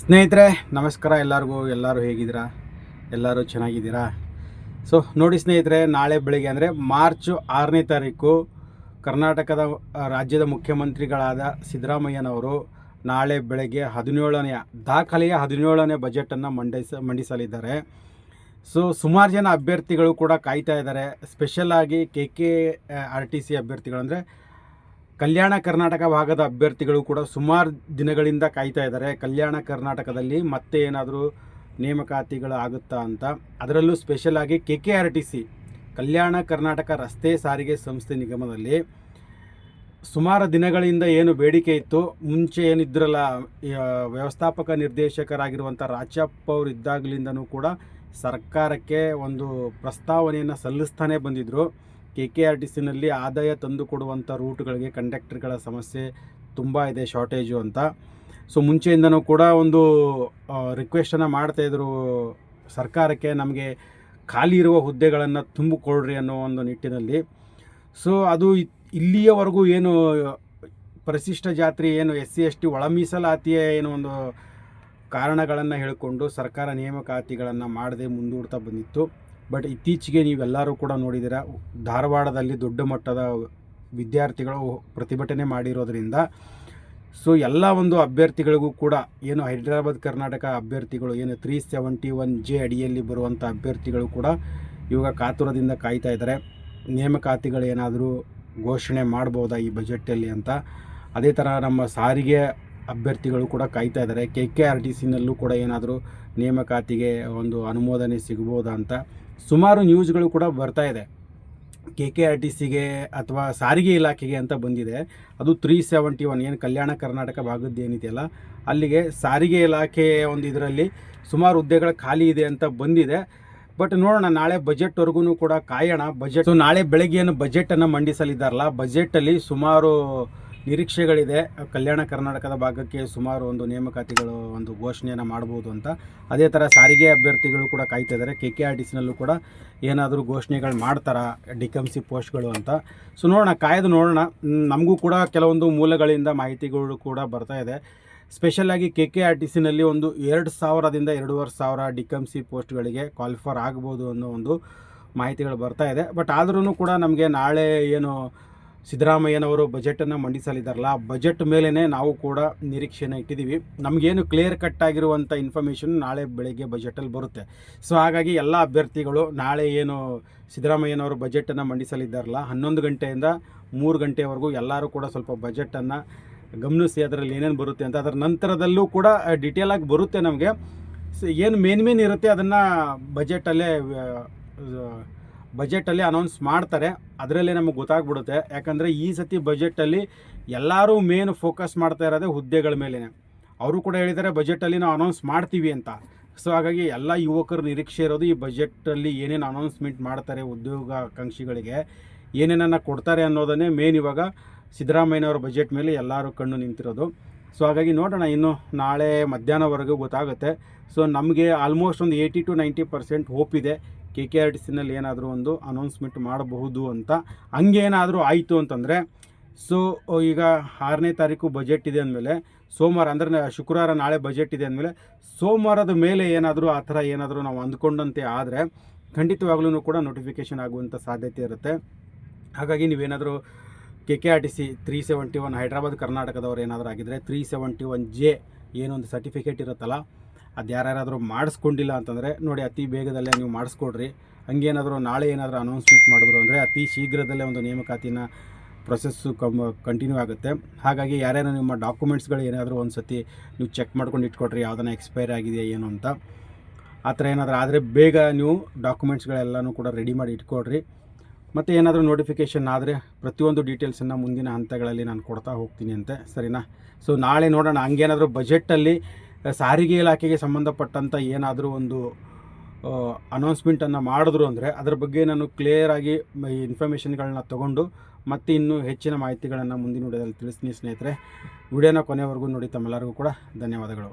ಸ್ನೇಹಿತರೆ ನಮಸ್ಕಾರ. ಎಲ್ಲರೂ ಹೇಗಿದ್ದೀರಾ? ಎಲ್ಲರೂ ಚೆನ್ನಾಗಿದ್ದೀರಾ? ಸೊ ನೋಡಿ ಸ್ನೇಹಿತರೆ, ನಾಳೆ ಬೆಳಿಗ್ಗೆ ಅಂದರೆ ಮಾರ್ಚ್ 6ನೇ ತಾರೀಕು ಕರ್ನಾಟಕದ ರಾಜ್ಯದ ಮುಖ್ಯಮಂತ್ರಿಗಳಾದ ಸಿದ್ದರಾಮಯ್ಯನವರು ನಾಳೆ ಬೆಳಗ್ಗೆ 17ನೇ ದಾಖಲೆಯ 17ನೇ ಬಜೆಟನ್ನು ಮಂಡಿಸಲಿದ್ದಾರೆ. ಸೊ ಸುಮಾರು ಜನ ಅಭ್ಯರ್ಥಿಗಳು ಕೂಡ ಕಾಯ್ತಾ ಇದ್ದಾರೆ. ಸ್ಪೆಷಲಾಗಿ KKRTC ಅಭ್ಯರ್ಥಿಗಳು ಅಂದರೆ ಕಲ್ಯಾಣ ಕರ್ನಾಟಕ ಭಾಗದ ಅಭ್ಯರ್ಥಿಗಳು ಕೂಡ ಸುಮಾರು ದಿನಗಳಿಂದ ಕಾಯ್ತಾ ಇದ್ದಾರೆ. ಕಲ್ಯಾಣ ಕರ್ನಾಟಕದಲ್ಲಿ ಮತ್ತೆ ಏನಾದರೂ ನೇಮಕಾತಿಗಳು ಆಗುತ್ತಾ ಅಂತ. ಅದರಲ್ಲೂ ಸ್ಪೆಷಲಾಗಿ KKRTC ಕಲ್ಯಾಣ ಕರ್ನಾಟಕ ರಸ್ತೆ ಸಾರಿಗೆ ಸಂಸ್ಥೆ ನಿಗಮದಲ್ಲಿ ಸುಮಾರು ದಿನಗಳಿಂದ ಏನು ಬೇಡಿಕೆ ಇತ್ತು, ಮುಂಚೆ ಏನಿದ್ರಲ್ಲ ವ್ಯವಸ್ಥಾಪಕ ನಿರ್ದೇಶಕರಾಗಿರುವಂಥ ರಾಚಪ್ಪ ಅವರು ಇದ್ದಾಗಲಿಂದನೂ ಕೂಡ ಸರ್ಕಾರಕ್ಕೆ ಒಂದು ಪ್ರಸ್ತಾವನೆಯನ್ನು ಸಲ್ಲಿಸ್ತಾನೆ ಬಂದಿದ್ದರು. KKRTCನಲ್ಲಿ ಆದಾಯ ತಂದು ಕೊಡುವಂಥ ರೂಟ್ಗಳಿಗೆ ಕಂಡಕ್ಟರ್ಗಳ ಸಮಸ್ಯೆ ತುಂಬ ಇದೆ, ಶಾರ್ಟೇಜು ಅಂತ. ಸೊ ಮುಂಚೆಯಿಂದನೂ ಕೂಡ ಒಂದು ರಿಕ್ವೆಸ್ಟನ್ನು ಮಾಡ್ತಾಯಿದ್ರು ಸರ್ಕಾರಕ್ಕೆ, ನಮಗೆ ಖಾಲಿ ಇರುವ ಹುದ್ದೆಗಳನ್ನು ತುಂಬಿಕೊಡ್ರಿ ಅನ್ನೋ ಒಂದು ನಿಟ್ಟಿನಲ್ಲಿ. ಸೊ ಅದು ಇಲ್ಲಿಯವರೆಗೂ ಏನು ಪರಿಶಿಷ್ಟ ಜಾತಿ ಏನು SC/ST ಒಳ ಮೀಸಲಾತಿಯ ಏನು ಒಂದು ಕಾರಣಗಳನ್ನು ಹೇಳಿಕೊಂಡು ಸರ್ಕಾರ ನೇಮಕಾತಿಗಳನ್ನು ಮಾಡದೆ ಮುಂದೂಡ್ತಾ ಬಂದಿತ್ತು. ಬಟ್ ಇತ್ತೀಚೆಗೆ ನೀವೆಲ್ಲರೂ ಕೂಡ ನೋಡಿದ್ದೀರಾ, ಧಾರವಾಡದಲ್ಲಿ ದೊಡ್ಡ ಮಟ್ಟದ ವಿದ್ಯಾರ್ಥಿಗಳು ಪ್ರತಿಭಟನೆ ಮಾಡಿರೋದ್ರಿಂದ ಸೊ ಎಲ್ಲ ಒಂದು ಅಭ್ಯರ್ಥಿಗಳಿಗೂ ಕೂಡ ಏನು ಹೈದರಾಬಾದ್ ಕರ್ನಾಟಕ ಅಭ್ಯರ್ಥಿಗಳು ಏನು 371J ಅಡಿಯಲ್ಲಿ ಬರುವಂಥ ಅಭ್ಯರ್ಥಿಗಳು ಕೂಡ ಇವಾಗ ಕಾತುರದಿಂದ ಕಾಯ್ತಾ ಇದ್ದಾರೆ. ನೇಮಕಾತಿಗಳೇನಾದರೂ ಘೋಷಣೆ ಮಾಡ್ಬೋದಾ ಈ ಬಜೆಟಲ್ಲಿ ಅಂತ. ಅದೇ ಥರ ನಮ್ಮ ಸಾರಿಗೆ ಅಭ್ಯರ್ಥಿಗಳು ಕೂಡ ಕಾಯ್ತಾ ಇದ್ದಾರೆ. KKRTCನಲ್ಲೂ ಕೂಡ ಏನಾದರೂ ನೇಮಕಾತಿಗೆ ಒಂದು ಅನುಮೋದನೆ ಸಿಗ್ಬೋದಾ ಅಂತ ಸುಮಾರು ನ್ಯೂಸ್ಗಳು ಕೂಡ ಬರ್ತಾ ಇದೆ. KKRTCಗೆ ಅಥವಾ ಸಾರಿಗೆ ಇಲಾಖೆಗೆ ಅಂತ ಬಂದಿದೆ. ಅದು 371 ಏನು ಕಲ್ಯಾಣ ಕರ್ನಾಟಕ ಭಾಗದ್ದು ಏನಿದೆಯಲ್ಲ ಅಲ್ಲಿಗೆ ಸಾರಿಗೆ ಇಲಾಖೆ ಒಂದು ಇದರಲ್ಲಿ ಸುಮಾರು ಹುದ್ದೆಗಳು ಖಾಲಿ ಇದೆ ಅಂತ ಬಂದಿದೆ. ಬಟ್ ನೋಡೋಣ, ನಾಳೆ ಬಜೆಟ್ವರೆಗೂ ಕೂಡ ಕಾಯೋಣ. ಬಜೆಟ್ ನಾಳೆ ಬೆಳಗ್ಗೆ ಏನು ಬಜೆಟನ್ನು ಮಂಡಿಸಲಿದ್ದಾರಲ್ಲ, ಬಜೆಟಲ್ಲಿ ಸುಮಾರು ನಿರೀಕ್ಷೆಗಳಿದೆ. ಕಲ್ಯಾಣ ಕರ್ನಾಟಕದ ಭಾಗಕ್ಕೆ ಸುಮಾರು ಒಂದು ನೇಮಕಾತಿಗಳು ಒಂದು ಘೋಷಣೆಯನ್ನು ಮಾಡ್ಬೋದು ಅಂತ. ಅದೇ ಥರ ಸಾರಿಗೆ ಅಭ್ಯರ್ಥಿಗಳು ಕೂಡ ಕಾಯ್ತಾ ಇದ್ದಾರೆ. KKRTCನಲ್ಲೂ ಕೂಡ ಏನಾದರೂ ಘೋಷಣೆಗಳು ಮಾಡ್ತಾರಾ DCMC ಪೋಸ್ಟ್ಗಳು ಅಂತ. ಸೊ ನೋಡೋಣ, ಕಾಯ್ದು ನೋಡೋಣ. ನಮಗೂ ಕೂಡ ಕೆಲವೊಂದು ಮೂಲಗಳಿಂದ ಮಾಹಿತಿಗಳು ಕೂಡ ಬರ್ತಾ ಇದೆ. ಸ್ಪೆಷಲಾಗಿ KKRTCನಲ್ಲಿ ಒಂದು 2000ದಿಂದ 2500 DCMC ಪೋಸ್ಟ್ಗಳಿಗೆ ಕ್ವಾಲಿಫರ್ ಆಗ್ಬೋದು ಅನ್ನೋ ಒಂದು ಮಾಹಿತಿಗಳು ಬರ್ತಾ ಇದೆ. ಬಟ್ ಆದ್ರೂ ಕೂಡ ನಮಗೆ ನಾಳೆ ಏನು ಸಿದ್ದರಾಮಯ್ಯನವರು ಬಜೆಟನ್ನು ಮಂಡಿಸಲಿದ್ದಾರಲ್ಲ, ಬಜೆಟ್ ಮೇಲೇ ನಾವು ಕೂಡ ನಿರೀಕ್ಷೆನ ಇಟ್ಟಿದ್ದೀವಿ. ನಮಗೇನು ಕ್ಲಿಯರ್ ಕಟ್ ಆಗಿರುವಂಥ ಇನ್ಫಾರ್ಮೇಷನ್ ನಾಳೆ ಬೆಳಗ್ಗೆ ಬಜೆಟಲ್ಲಿ ಬರುತ್ತೆ. ಸೊ ಹಾಗಾಗಿ ಎಲ್ಲ ಅಭ್ಯರ್ಥಿಗಳು ನಾಳೆ ಏನು ಸಿದ್ದರಾಮಯ್ಯನವರು ಬಜೆಟನ್ನು ಮಂಡಿಸಲಿದ್ದಾರಲ್ಲ 11 ಗಂಟೆಯಿಂದ 3 ಗಂಟೆವರೆಗೂ ಎಲ್ಲರೂ ಕೂಡ ಸ್ವಲ್ಪ ಬಜೆಟನ್ನು ಗಮನಿಸಿ, ಅದರಲ್ಲಿ ಏನೇನು ಬರುತ್ತೆ ಅಂತ. ಅದರ ನಂತರದಲ್ಲೂ ಕೂಡ ಡಿಟೇಲಾಗಿ ಬರುತ್ತೆ ನಮಗೆ. ಏನು ಮೇನ್ ಇರುತ್ತೆ ಅದನ್ನು ಬಜೆಟಲ್ಲಿ ಅನೌನ್ಸ್ ಮಾಡ್ತಾರೆ. ಅದರಲ್ಲೇ ನಮಗೆ ಗೊತ್ತಾಗ್ಬಿಡುತ್ತೆ. ಯಾಕಂದರೆ ಈ ಸತಿ ಬಜೆಟಲ್ಲಿ ಎಲ್ಲರೂ ಮೇನ್ ಫೋಕಸ್ ಮಾಡ್ತಾ ಇರೋದೇ ಹುದ್ದೆಗಳ ಮೇಲೇ. ಅವರು ಕೂಡ ಹೇಳಿದ್ದಾರೆ ಬಜೆಟಲ್ಲಿ ನಾವು ಅನೌನ್ಸ್ ಮಾಡ್ತೀವಿ ಅಂತ. ಸೊ ಹಾಗಾಗಿ ಎಲ್ಲ ಯುವಕರು ನಿರೀಕ್ಷೆ ಇರೋದು ಈ ಬಜೆಟಲ್ಲಿ ಏನೇನು ಅನೌನ್ಸ್ಮೆಂಟ್ ಮಾಡ್ತಾರೆ, ಉದ್ಯೋಗಾಕಾಂಕ್ಷಿಗಳಿಗೆ ಏನೇನನ್ನು ಕೊಡ್ತಾರೆ ಅನ್ನೋದನ್ನೇ ಮೇನ್ ಇವಾಗ ಸಿದ್ದರಾಮಯ್ಯನವರ ಬಜೆಟ್ ಮೇಲೆ ಎಲ್ಲರೂ ಕಣ್ಣು ನಿಂತಿರೋದು. ಸೊ ಹಾಗಾಗಿ ನೋಡೋಣ, ಇನ್ನು ನಾಳೆ ಮಧ್ಯಾಹ್ನವರೆಗೂ ಗೊತ್ತಾಗುತ್ತೆ. ಸೊ ನಮಗೆ ಆಲ್ಮೋಸ್ಟ್ ಒಂದು 80 to 90% ಹೋಪ್ ಇದೆ KKRTCನಲ್ಲಿ ಏನಾದರೂ ಒಂದು ಅನೌನ್ಸ್ಮೆಂಟ್ ಮಾಡಬಹುದು ಅಂತ. ಹಂಗೇನಾದರೂ ಆಯಿತು ಅಂತಂದರೆ ಸೊ ಈಗ 6ನೇ ತಾರೀಕು ಬಜೆಟ್ ಇದೆ ಅಂದಮೇಲೆ ಸೋಮವಾರ ಅಂದರೆ ಶುಕ್ರವಾರ ನಾಳೆ ಬಜೆಟ್ ಇದೆ ಅಂದಮೇಲೆ ಸೋಮವಾರದ ಮೇಲೆ ಏನಾದರೂ ಆ ಥರ ಏನಾದರೂ ನಾವು ಅಂದ್ಕೊಂಡಂತೆ ಆದರೆ ಖಂಡಿತವಾಗ್ಲೂ ಕೂಡ ನೋಟಿಫಿಕೇಷನ್ ಆಗುವಂಥ ಸಾಧ್ಯತೆ ಇರುತ್ತೆ. ಹಾಗಾಗಿ ನೀವೇನಾದರೂ KKRTC 371 ಹೈದರಾಬಾದ್ ಕರ್ನಾಟಕದವ್ರು ಏನಾದರೂ ಆಗಿದ್ದರೆ 371J ಏನೊಂದು ಸರ್ಟಿಫಿಕೇಟ್ ಇರುತ್ತಲ್ಲ, ಅದು ಯಾರ್ಯಾರಾದರೂ ಮಾಡಿಸ್ಕೊಂಡಿಲ್ಲ ಅಂತಂದರೆ ನೋಡಿ ಅತಿ ಬೇಗದಲ್ಲೇ ನೀವು ಮಾಡಿಸ್ಕೊಡ್ರಿ. ಹಂಗೇನಾದರೂ ನಾಳೆ ಏನಾದರೂ ಅನೌನ್ಸ್ಮೆಂಟ್ ಮಾಡಿದ್ರು ಅಂದರೆ ಅತಿ ಶೀಘ್ರದಲ್ಲೇ ಒಂದು ನೇಮಕಾತಿನ ಪ್ರೊಸೆಸ್ಸು ಕಂಟಿನ್ಯೂ ಆಗುತ್ತೆ. ಹಾಗಾಗಿ ಯಾರ್ಯಾರು ನಿಮ್ಮ ಡಾಕ್ಯುಮೆಂಟ್ಸ್ಗಳು ಏನಾದರೂ ಒಂದು ಸತಿ ನೀವು ಚೆಕ್ ಮಾಡ್ಕೊಂಡು ಇಟ್ಕೊಡ್ರಿ, ಯಾವುದನ್ನ ಎಕ್ಸ್ಪೈರ್ ಆಗಿದೆಯಾ ಏನು ಅಂತ. ಆ ಥರ ಏನಾದರೂ ಆದರೆ ಬೇಗ ನೀವು ಡಾಕ್ಯುಮೆಂಟ್ಸ್ಗಳೆಲ್ಲನೂ ಕೂಡ ರೆಡಿ ಮಾಡಿ ಇಟ್ಕೊಡ್ರಿ. ಮತ್ತು ಏನಾದರೂ ನೋಟಿಫಿಕೇಷನ್ ಆದರೆ ಪ್ರತಿಯೊಂದು ಡೀಟೇಲ್ಸನ್ನು ಮುಂದಿನ ಹಂತಗಳಲ್ಲಿ ನಾನು ಕೊಡ್ತಾ ಹೋಗ್ತೀನಿ ಅಂತೆ, ಸರಿನಾ? ಸೊ ನಾಳೆ ನೋಡೋಣ, ಹಂಗೇನಾದರೂ ಬಜೆಟಲ್ಲಿ ಸಾರಿಗೆ ಇಲಾಖೆಗೆ ಸಂಬಂಧಪಟ್ಟಂಥ ಏನಾದರೂ ಒಂದು ಅನೌನ್ಸ್ಮೆಂಟನ್ನು ಮಾಡಿದ್ರು ಅಂದರೆ ಅದರ ಬಗ್ಗೆ ನಾನು ಕ್ಲಿಯರಾಗಿ ಇನ್ಫಾರ್ಮೇಷನ್ಗಳನ್ನ ತೊಗೊಂಡು ಮತ್ತೆ ಇನ್ನೂ ಹೆಚ್ಚಿನ ಮಾಹಿತಿಗಳನ್ನು ಮುಂದಿನ ವಿಡಿಯೋದಲ್ಲಿ ತಿಳಿಸ್ತೀನಿ ಸ್ನೇಹಿತರೆ. ವಿಡಿಯೋನ ಕೊನೆವರೆಗೂ ನೋಡಿ. ತಮ್ಮೆಲ್ಲರಿಗೂ ಕೂಡ ಧನ್ಯವಾದಗಳು.